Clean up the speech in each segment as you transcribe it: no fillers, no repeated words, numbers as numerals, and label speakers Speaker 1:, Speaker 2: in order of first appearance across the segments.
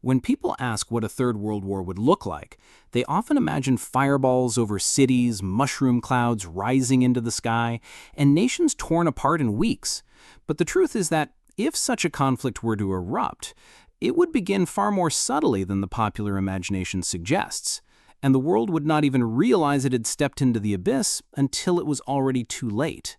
Speaker 1: When people ask what a third world war would look like, they often imagine fireballs over cities, mushroom clouds rising into the sky, and nations torn apart in weeks. But the truth is that if such a conflict were to erupt, it would begin far more subtly than the popular imagination suggests, and the world would not even realize it had stepped into the abyss until it was already too late.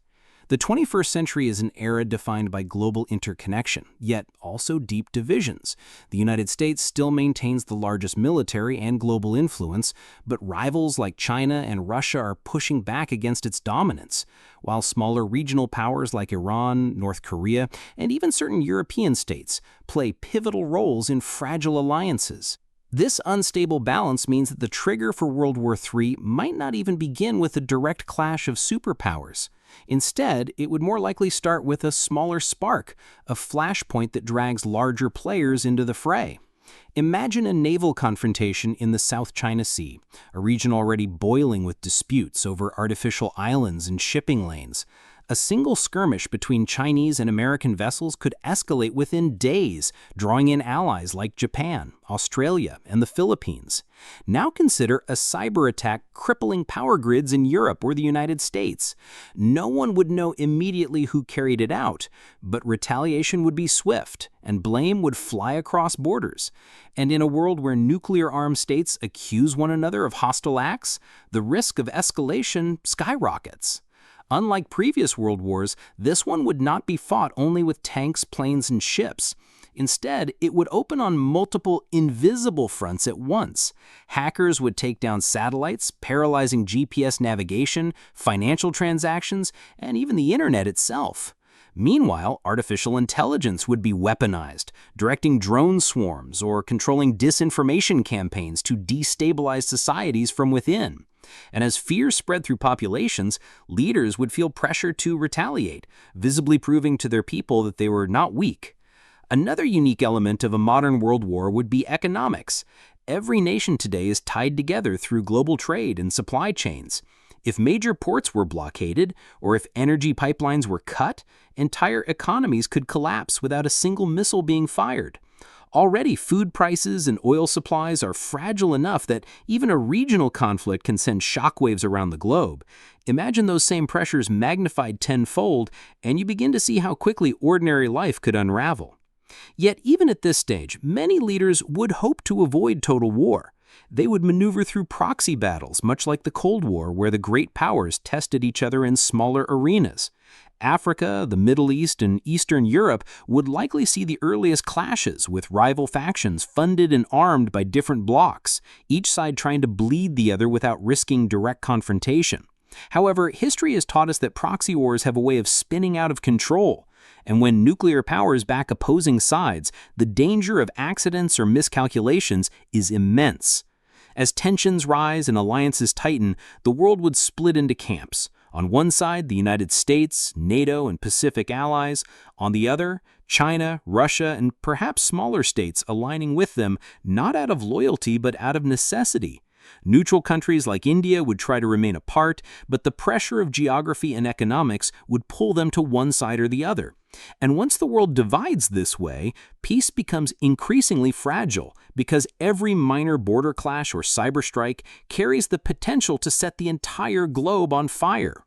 Speaker 1: The 21st century is an era defined by global interconnection, yet also deep divisions. The United States still maintains the largest military and global influence, but rivals like China and Russia are pushing back against its dominance, while smaller regional powers like Iran, North Korea, and even certain European states play pivotal roles in fragile alliances. This unstable balance means that the trigger for World War III might not even begin with a direct clash of superpowers. Instead, it would more likely start with a smaller spark, a flashpoint that drags larger players into the fray. Imagine a naval confrontation in the South China Sea, a region already boiling with disputes over artificial islands and shipping lanes. A single skirmish between Chinese and American vessels could escalate within days, drawing in allies like Japan, Australia, and the Philippines. Now consider a cyber attack crippling power grids in Europe or the United States. No one would know immediately who carried it out, but retaliation would be swift, and blame would fly across borders. And in a world where nuclear-armed states accuse one another of hostile acts, the risk of escalation skyrockets. Unlike previous world wars, this one would not be fought only with tanks, planes, and ships. Instead, it would open on multiple invisible fronts at once. Hackers would take down satellites, paralyzing GPS navigation, financial transactions, and even the internet itself. Meanwhile, artificial intelligence would be weaponized, directing drone swarms or controlling disinformation campaigns to destabilize societies from within. And as fear spread through populations, leaders would feel pressure to retaliate, visibly proving to their people that they were not weak. Another unique element of a modern world war would be economics. Every nation today is tied together through global trade and supply chains. If major ports were blockaded, or if energy pipelines were cut, entire economies could collapse without a single missile being fired. Already, food prices and oil supplies are fragile enough that even a regional conflict can send shockwaves around the globe. Imagine those same pressures magnified tenfold, and you begin to see how quickly ordinary life could unravel. Yet, even at this stage, many leaders would hope to avoid total war. They would maneuver through proxy battles, much like the Cold War, where the great powers tested each other in smaller arenas. Africa, the Middle East, and Eastern Europe would likely see the earliest clashes, with rival factions funded and armed by different blocs, each side trying to bleed the other without risking direct confrontation. However, history has taught us that proxy wars have a way of spinning out of control, and when nuclear powers back opposing sides, the danger of accidents or miscalculations is immense. As tensions rise and alliances tighten, the world would split into camps. On one side, the United States, NATO, and Pacific allies. On the other, China, Russia, and perhaps smaller states aligning with them, not out of loyalty but out of necessity. Neutral countries like India would try to remain apart, but the pressure of geography and economics would pull them to one side or the other. And once the world divides this way, peace becomes increasingly fragile because every minor border clash or cyber strike carries the potential to set the entire globe on fire.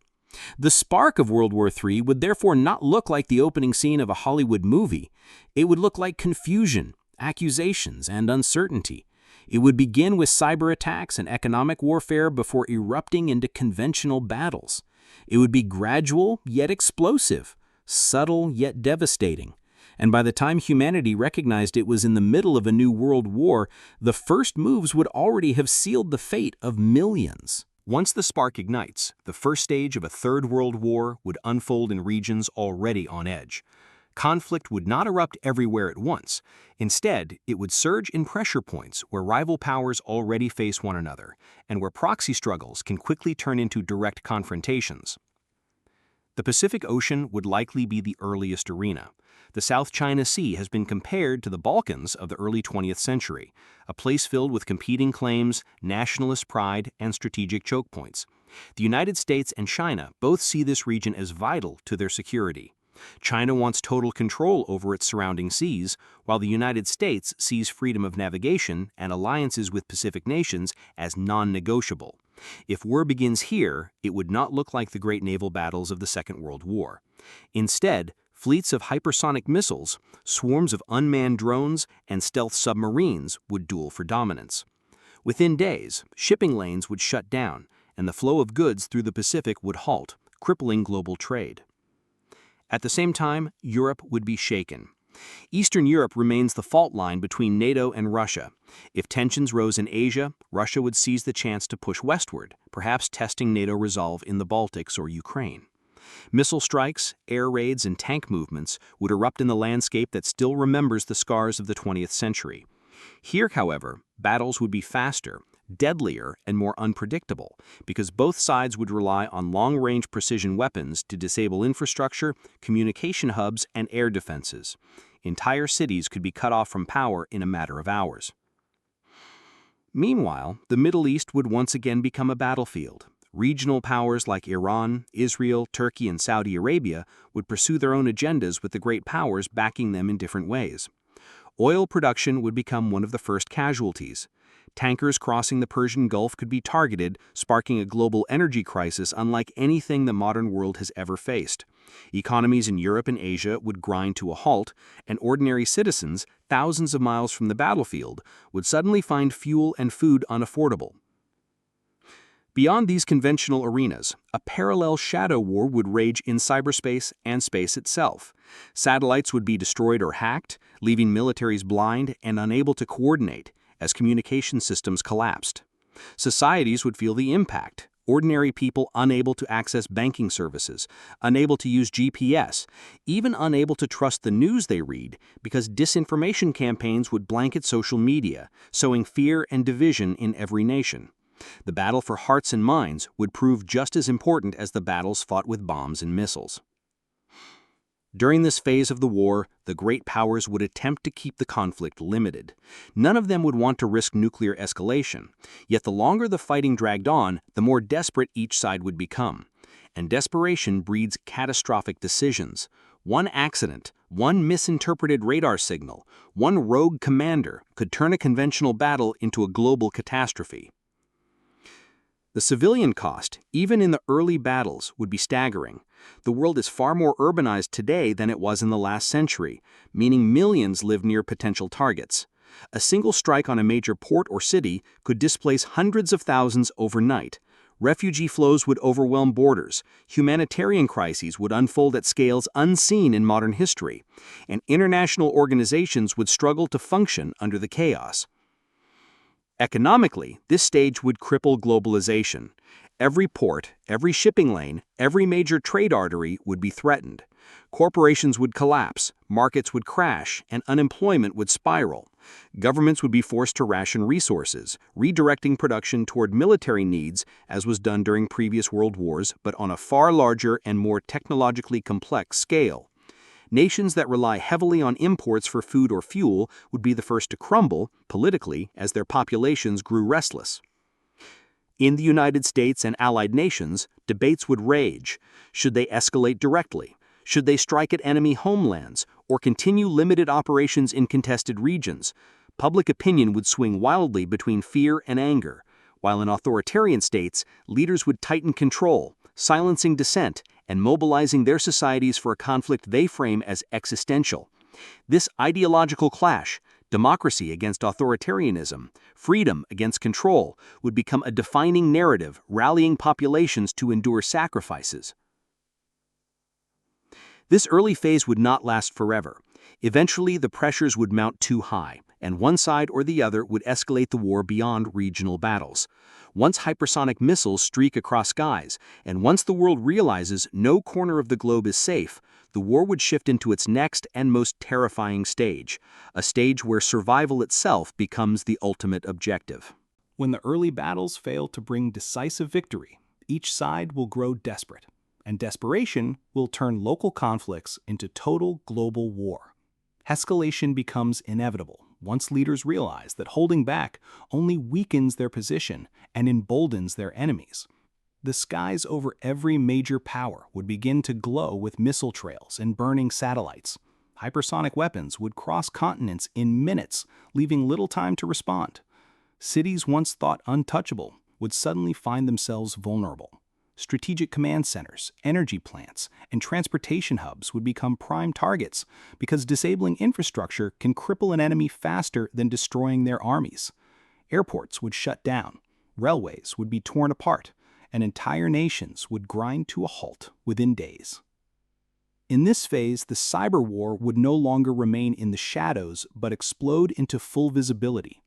Speaker 1: The spark of World War III would therefore not look like the opening scene of a Hollywood movie. It would look like confusion, accusations, and uncertainty. It would begin with cyber attacks and economic warfare before erupting into conventional battles. It would be gradual yet explosive, subtle yet devastating. And by the time humanity recognized it was in the middle of a new world war, the first moves would already have sealed the fate of millions. Once the spark ignites, the first stage of a third world war would unfold in regions already on edge. Conflict would not erupt everywhere at once. Instead, it would surge in pressure points where rival powers already face one another, and where proxy struggles can quickly turn into direct confrontations. The Pacific Ocean would likely be the earliest arena. The South China Sea has been compared to the Balkans of the early 20th century, a place filled with competing claims, nationalist pride, and strategic choke points. The United States and China both see this region as vital to their security.
Speaker 2: China wants total control over its surrounding seas, while the United States sees freedom of navigation and alliances with Pacific nations as non-negotiable. If war begins here, it would not look like the great naval battles of the Second World War. Instead, fleets of hypersonic missiles, swarms of unmanned drones, and stealth submarines would duel for dominance. Within days, shipping lanes would shut down, and the flow of goods through the Pacific would halt, crippling global trade. At the same time, Europe would be shaken. Eastern Europe remains the fault line between NATO and Russia. If tensions rose in Asia, Russia would seize the chance to push westward, perhaps testing NATO resolve in the Baltics or Ukraine. Missile strikes, air raids, and tank movements would erupt in the landscape that still remembers the scars of the 20th century. Here, however, battles would be faster, deadlier, and more unpredictable, because both sides would rely on long-range precision weapons to disable infrastructure, communication hubs, and air defenses. Entire cities could be cut off from power in a matter of hours. Meanwhile, the Middle East would once again become a battlefield. Regional powers like Iran, Israel, Turkey, and Saudi Arabia would pursue their own agendas with the great powers backing them in different ways. Oil production would become one of the first casualties. Tankers crossing the Persian Gulf could be targeted, sparking a global energy crisis unlike anything the modern world has ever faced. Economies in Europe and Asia would grind to a halt, and ordinary citizens, thousands of miles from the battlefield, would suddenly find fuel and food unaffordable. Beyond these conventional arenas, a parallel shadow war would rage in cyberspace and space itself. Satellites would be destroyed or hacked, leaving militaries blind and unable to coordinate as communication systems collapsed. Societies would feel the impact. Ordinary people unable to access banking services, unable to use GPS, even unable to trust the news they read because disinformation campaigns would blanket social media, sowing fear and division in every nation. The battle for hearts and minds would prove just as important as the battles fought with bombs and missiles. During this phase of the war, the great powers would attempt to keep the conflict limited. None of them would want to risk nuclear escalation, yet the longer the fighting dragged on, the more desperate each side would become. And desperation breeds catastrophic decisions. One accident, one misinterpreted radar signal, one rogue commander could turn a conventional battle into a global catastrophe. The civilian cost, even in the early battles, would be staggering. The world is far more urbanized today than it was in the last century, meaning millions live near potential targets. A single strike on a major port or city could displace hundreds of thousands overnight. Refugee flows would overwhelm borders, humanitarian crises would unfold at scales unseen in modern history, and international organizations would struggle to function under the chaos. Economically, this stage would cripple globalization. Every port, every shipping lane, every major trade artery would be threatened. Corporations would collapse, markets would crash, and unemployment would spiral. Governments would be forced to ration resources, redirecting production toward military needs as was done during previous world wars, but on a far larger and more technologically complex scale. Nations that rely heavily on imports for food or fuel would be the first to crumble, politically, as their populations grew restless. In the United States and allied nations, debates would rage. Should they escalate directly? Should they strike at enemy homelands, or continue limited operations in contested regions? Public opinion would swing wildly between fear and anger, while in authoritarian states, leaders would tighten control, silencing dissent, and mobilizing their societies for a conflict they frame as existential. This ideological clash, democracy against authoritarianism, freedom against control, would become a defining narrative, rallying populations to endure sacrifices. This early phase would not last forever. Eventually, the pressures would mount too high, and one side or the other would escalate the war beyond regional battles. Once hypersonic missiles streak across skies, and once the world realizes no corner of the globe is safe, the war would shift into its next and most terrifying stage, a stage where survival itself becomes the ultimate objective.
Speaker 1: When the early battles fail to bring decisive victory, each side will grow desperate, and desperation will turn local conflicts into total global war. Escalation becomes inevitable once leaders realize that holding back only weakens their position and emboldens their enemies. The skies over every major power would begin to glow with missile trails and burning satellites. Hypersonic weapons would cross continents in minutes, leaving little time to respond. Cities once thought untouchable would suddenly find themselves vulnerable. Strategic command centers, energy plants, and transportation hubs would become prime targets because disabling infrastructure can cripple an enemy faster than destroying their armies. Airports would shut down, railways would be torn apart, and entire nations would grind to a halt within days. In this phase, the cyber war would no longer remain in the shadows but explode into full visibility.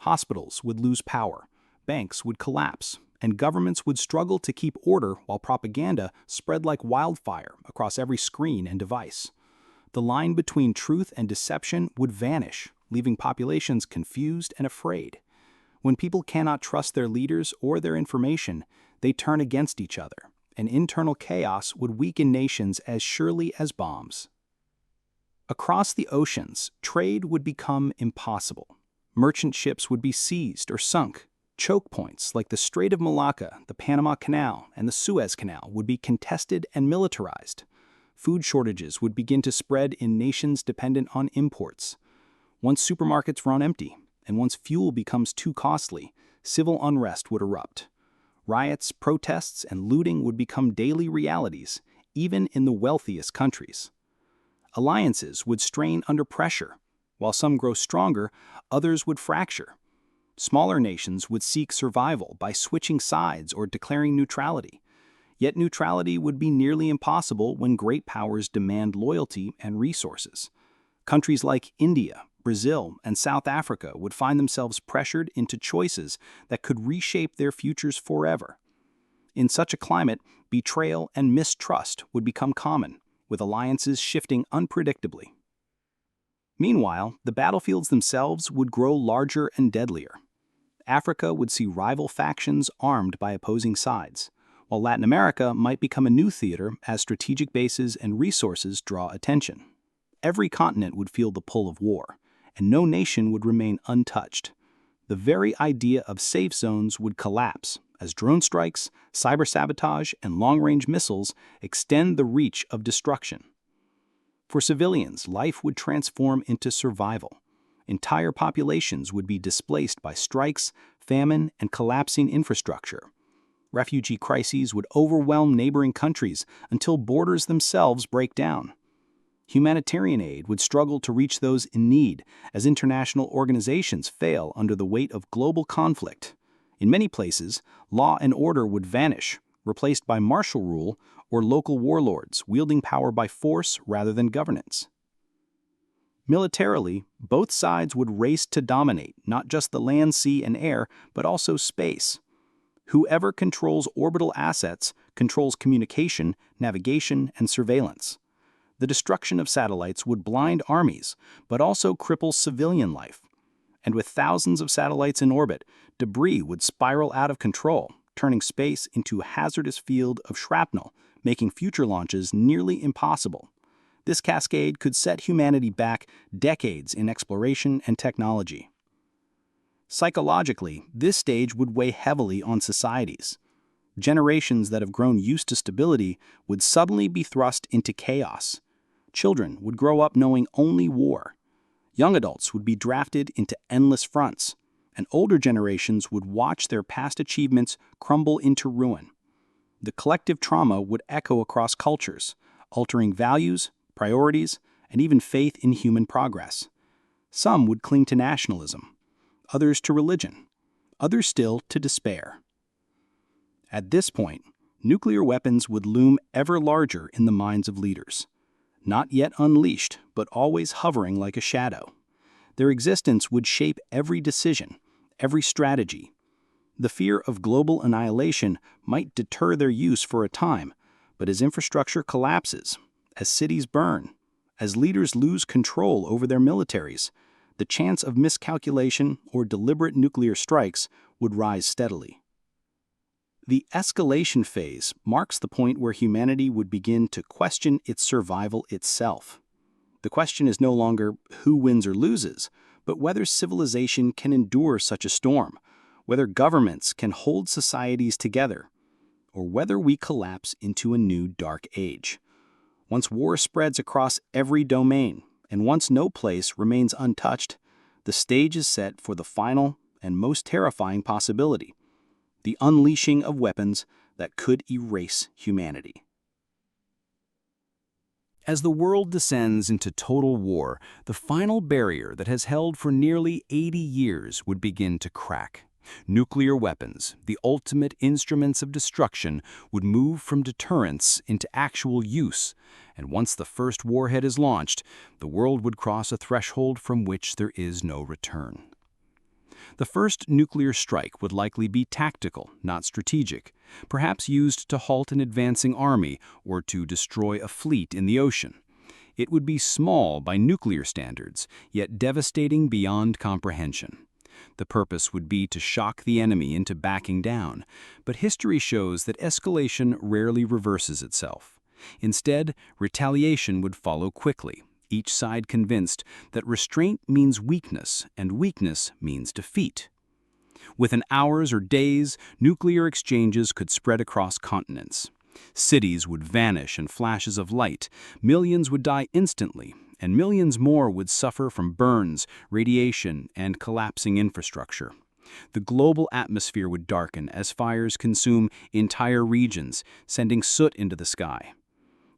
Speaker 1: Hospitals would lose power, banks would collapse, and governments would struggle to keep order while propaganda spread like wildfire across every screen and device. The line between truth and deception would vanish, leaving populations confused and afraid. When people cannot trust their leaders or their information, they turn against each other, and internal chaos would weaken nations as surely as bombs. Across the oceans, trade would become impossible. Merchant ships would be seized or sunk. Choke points like the Strait of Malacca, the Panama Canal, and the Suez Canal would be contested and militarized. Food shortages would begin to spread in nations dependent on imports. Once supermarkets run empty, and once fuel becomes too costly, civil unrest would erupt. Riots, protests, and looting would become daily realities, even in the wealthiest countries. Alliances would strain under pressure. While some grow stronger, others would fracture. Smaller nations would seek survival by switching sides or declaring neutrality. Yet neutrality would be nearly impossible when great powers demand loyalty and resources. Countries like India, Brazil, and South Africa would find themselves pressured into choices that could reshape their futures forever. In such a climate, betrayal and mistrust would become common, with alliances shifting unpredictably. Meanwhile, the battlefields themselves would grow larger and deadlier. Africa would see rival factions armed by opposing sides, while Latin America might become a new theater as strategic bases and resources draw attention. Every continent would feel the pull of war, and no nation would remain untouched. The very idea of safe zones would collapse as drone strikes, cyber sabotage, and long-range missiles extend the reach of destruction. For civilians, life would transform into survival. Entire populations would be displaced by strikes, famine, and collapsing infrastructure. Refugee crises would overwhelm neighboring countries until borders themselves break down. Humanitarian aid would struggle to reach those in need as international organizations fail under the weight of global conflict. In many places, law and order would vanish, replaced by martial rule or local warlords wielding power by force rather than governance. Militarily, both sides would race to dominate not just the land, sea, and air, but also space. Whoever controls orbital assets controls communication, navigation, and surveillance. The destruction of satellites would blind armies, but also cripple civilian life. And with thousands of satellites in orbit, debris would spiral out of control, turning space into a hazardous field of shrapnel, making future launches nearly impossible. This cascade could set humanity back decades in exploration and technology. Psychologically, this stage would weigh heavily on societies. Generations that have grown used to stability would suddenly be thrust into chaos. Children would grow up knowing only war. Young adults would be drafted into endless fronts, and older generations would watch their past achievements crumble into ruin. The collective trauma would echo across cultures, altering values, priorities, and even faith in human progress. Some would cling to nationalism, others to religion, others still to despair. At this point, nuclear weapons would loom ever larger in the minds of leaders. Not yet unleashed, but always hovering like a shadow. Their existence would shape every decision, every strategy. The fear of global annihilation might deter their use for a time, but as infrastructure collapses, as cities burn, as leaders lose control over their militaries, the chance of miscalculation or deliberate nuclear strikes would rise steadily. The escalation phase marks the point where humanity would begin to question its survival itself. The question is no longer who wins or loses, but whether civilization can endure such a storm, whether governments can hold societies together,
Speaker 2: or whether we collapse into a new dark age. Once war spreads across every domain, and once no place remains untouched, the stage is set for the final and most terrifying possibility: the unleashing of weapons that could erase humanity. As the world descends into total war, the final barrier that has held for nearly 80 years would begin to crack. Nuclear weapons, the ultimate instruments of destruction, would move from deterrence into actual use, and once the first warhead is launched, the world would cross a threshold from which there is no return. The first nuclear strike would likely be tactical, not strategic, perhaps used to halt an advancing army or to destroy a fleet in the ocean. It would be small by nuclear standards, yet devastating beyond comprehension. The purpose would be to shock the enemy into backing down, but history shows that escalation rarely reverses itself. Instead, retaliation would follow quickly, each side convinced that restraint means weakness and weakness means defeat. Within hours or days, nuclear exchanges could spread across continents. Cities would vanish in flashes of light, millions would die instantly, and millions more would suffer from burns, radiation, and collapsing infrastructure. The global atmosphere would darken as fires consume entire regions, sending soot into the sky.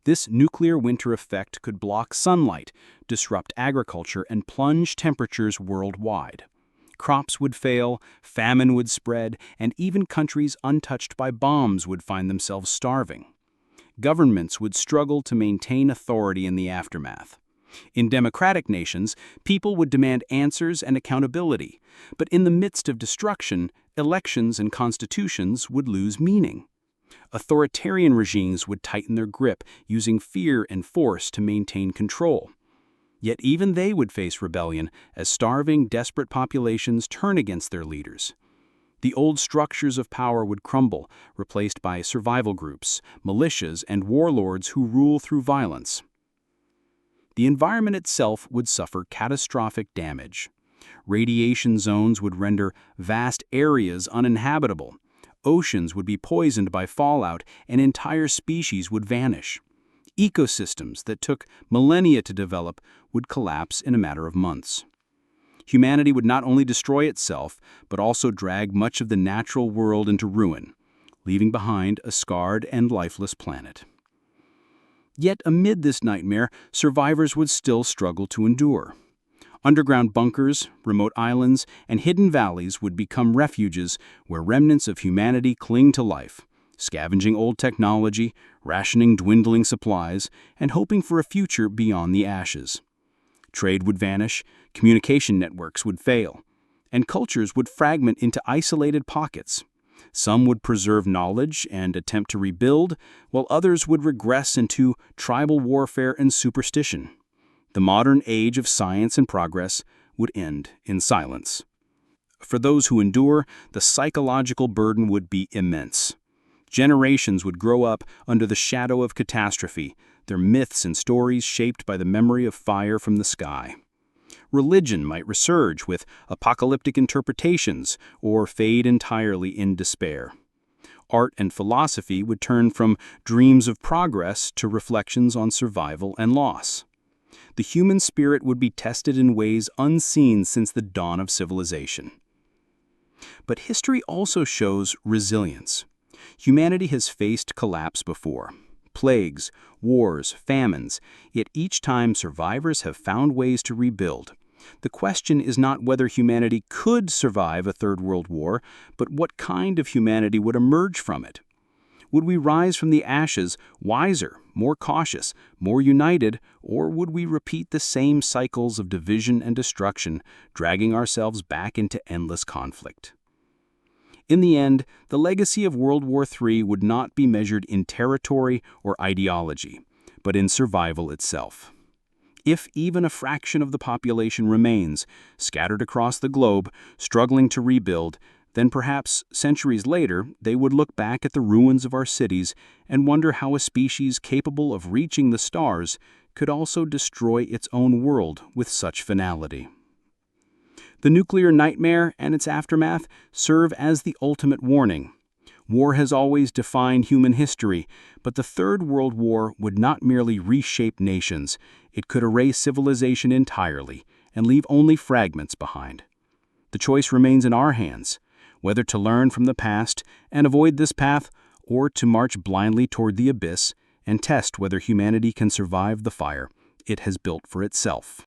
Speaker 2: This nuclear winter effect could block sunlight, disrupt agriculture, and plunge temperatures worldwide. Crops would fail, famine would spread, and even countries untouched by bombs would find themselves starving. Governments would struggle to maintain authority in the aftermath. In democratic nations, people would demand answers and accountability, but in the midst of destruction, elections and constitutions would lose meaning. Authoritarian regimes would tighten their grip, using fear and force to maintain control. Yet even they would face rebellion as starving, desperate populations turn against their leaders. The old structures of power would crumble, replaced by survival groups, militias, and warlords who rule through violence. The environment itself would suffer catastrophic damage. Radiation zones would render vast areas uninhabitable. Oceans would be poisoned by fallout, and entire species would vanish. Ecosystems that took millennia to develop would collapse in a matter of months. Humanity would not only destroy itself, but also drag much of the natural world into ruin, leaving behind a scarred and lifeless planet. Yet amid this nightmare, survivors would still struggle to endure. Underground bunkers, remote islands, and hidden valleys would become refuges where remnants of humanity cling to life, scavenging old technology, rationing dwindling supplies, and hoping for a future beyond the ashes. Trade would vanish, communication networks would fail, and cultures would fragment into isolated pockets. Some would preserve knowledge and attempt to rebuild, while others would regress into tribal warfare and superstition. The modern age of science and progress would end in silence. For those who endure, the psychological burden would be immense. Generations would grow up under the shadow of catastrophe, their myths and stories shaped by the memory of fire from the sky. Religion might resurge with apocalyptic interpretations or fade entirely in despair. Art and philosophy would turn from dreams of progress to reflections on survival and loss. The human spirit would be tested in ways unseen since the dawn of civilization. But history also shows resilience. Humanity has faced collapse before. Plagues, wars, famines, yet each time survivors have found ways to rebuild. The question is not whether humanity could survive a Third World War, but what kind of humanity would emerge from it. Would we rise from the ashes wiser, more cautious, more united, or would we repeat the same cycles of division and destruction, dragging ourselves back into endless conflict? In the end, the legacy of World War III would not be measured in territory or ideology, but in survival itself. If even a fraction of the population remains, scattered across the globe, struggling to rebuild, then perhaps, centuries later, they would look back at the ruins of our cities and wonder how a species capable of reaching the stars could also destroy its own world with such finality. The nuclear nightmare and its aftermath serve as the ultimate warning. War has always defined human history, but the Third World War would not merely reshape nations, it could erase civilization entirely and leave only fragments behind. The choice remains in our hands, whether to learn from the past and avoid this path, or to march blindly toward the abyss and test whether humanity can survive the fire it has built for itself.